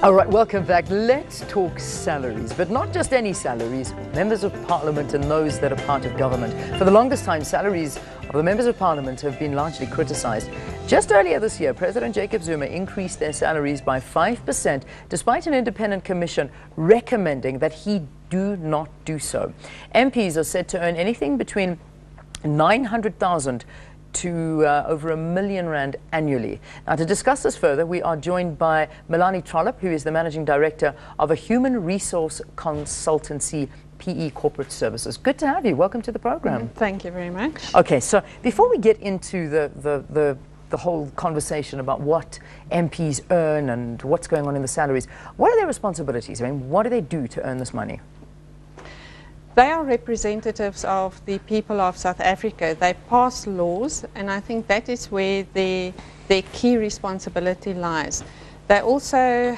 All right, welcome back. Let's talk salaries, but not just any salaries, members of parliament and those that are part of government. For the longest time, salaries of the members of parliament have been largely criticized. Just earlier this year, President Jacob Zuma increased their salaries by 5%, despite an independent commission recommending that he do not do so. MPs are said to earn anything between 900,000 to over R1 million annually. Now, to discuss this further, we are joined by Melanie Trollip, who is the Managing Director of a human resource consultancy, PE Corporate Services. Good to have you. Welcome to the program. Thank you very much. Okay, so before we get into the whole conversation about what MPs earn and what's going on in the salaries, what are their responsibilities? I mean, what do they do to earn this money? They are representatives of the people of South Africa. They pass laws, and I think that is where their key responsibility lies. They also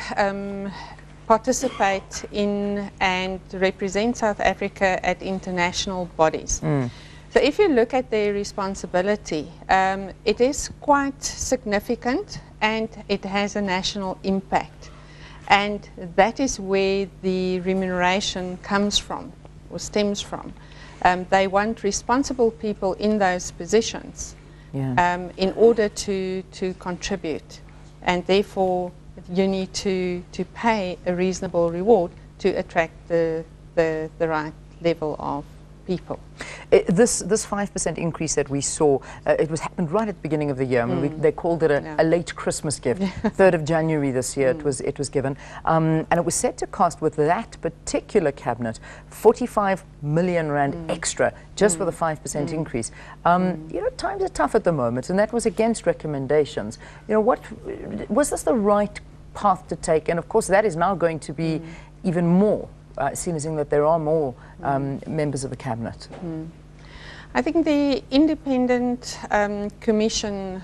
participate in and represent South Africa at international bodies. So if you look at their responsibility, it is quite significant and it has a national impact. And that is where the remuneration comes from, or stems from. They want responsible people in those positions in order to contribute, and therefore you need to pay a reasonable reward to attract the right level of people. This 5% increase that we saw, it happened right at the beginning of the year. I mean, they called it a late Christmas gift. 3rd of January this year it was given. And it was set to cost, with that particular cabinet, 45 million rand extra just for the 5% increase. You know, times are tough at the moment, and that was against recommendations. You know, what was this the right path to take? And of course that is now going to be even more, seeing that there are more members of the cabinet. I think the independent commission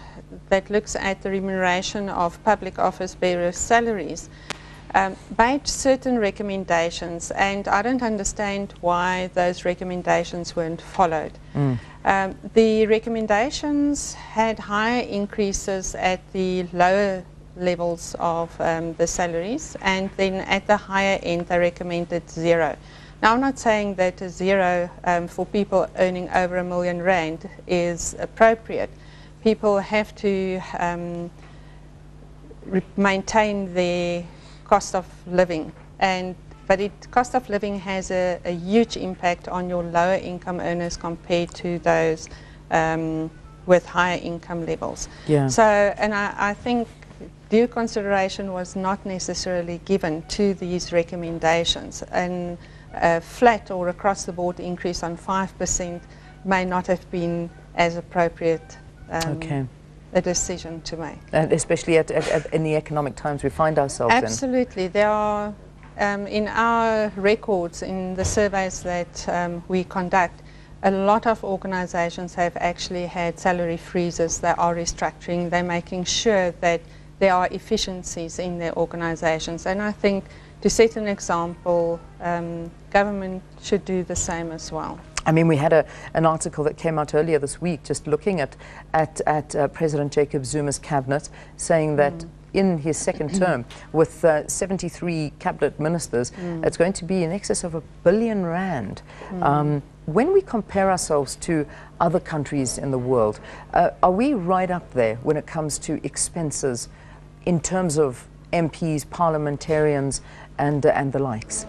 that looks at the remuneration of public office bearers' salaries made certain recommendations, and I don't understand why those recommendations weren't followed. The recommendations had higher increases at the lower levels of the salaries, and then at the higher end they recommended 0. Now, I'm not saying that a 0 for people earning over R1 million is appropriate. People have to maintain their cost of living, but cost of living has a huge impact on your lower income earners compared to those with higher income levels. So, and I think due consideration was not necessarily given to these recommendations, and a flat or across the board increase on 5% may not have been as appropriate a decision to make. And especially in the economic times we find ourselves in. Absolutely. There are, in our records, in the surveys that we conduct, a lot of organizations have actually had salary freezes. They are restructuring. They're making sure that there are efficiencies in their organizations, and I think, to set an example, government should do the same as well. I mean, we had an article that came out earlier this week just looking at President Jacob Zuma's cabinet, saying that in his second term, with 73 cabinet ministers, it's going to be in excess of R1 billion. When we compare ourselves to other countries in the world, are we right up there when it comes to expenses in terms of MPs, parliamentarians, and the likes?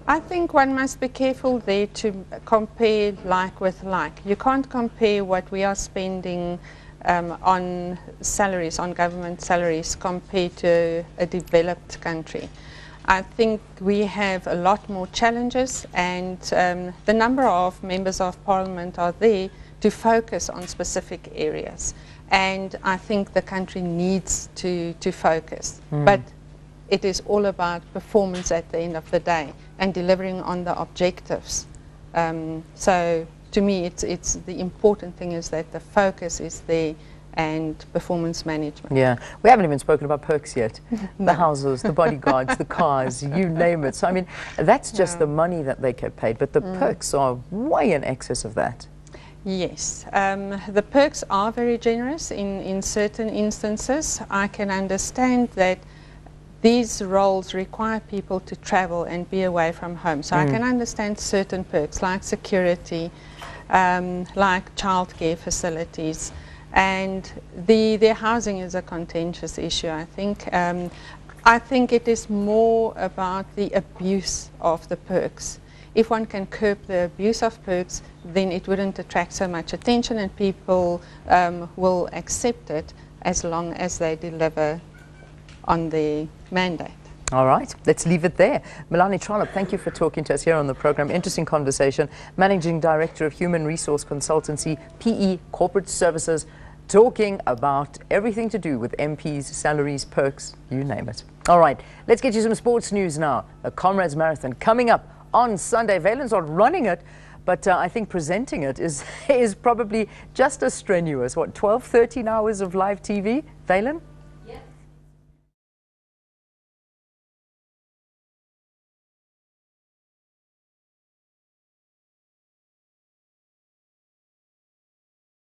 I think one must be careful there to compare like with like. You can't compare what we are spending on salaries, on government salaries, compared to a developed country. I think we have a lot more challenges, and the number of members of parliament are there to focus on specific areas. And I think the country needs to focus. But it is all about performance at the end of the day and delivering on the objectives. So to me, it's the important thing is that the focus is there and performance management. Yeah, we haven't even spoken about perks yet. The houses, the bodyguards, the cars, you name it. So I mean, that's just the money that they get paid, but the perks are way in excess of that. Yes, the perks are very generous in certain instances. I can understand that these roles require people to travel and be away from home. So I can understand certain perks like security, like childcare facilities, and the housing is a contentious issue, I think. I think it is more about the abuse of the perks. If one can curb the abuse of perks, then it wouldn't attract so much attention, and people will accept it as long as they deliver on the mandate. All right, let's leave it there. Melanie Trollip, thank you for talking to us here on the program. Interesting conversation. Managing Director of Human Resource Consultancy, PE Corporate Services, talking about everything to do with MPs, salaries, perks, you name it. All right, let's get you some sports news now. The Comrades Marathon coming up on Sunday. Valen's not running it, but I think presenting it is probably just as strenuous. What, 12, 13 hours of live TV, Valen?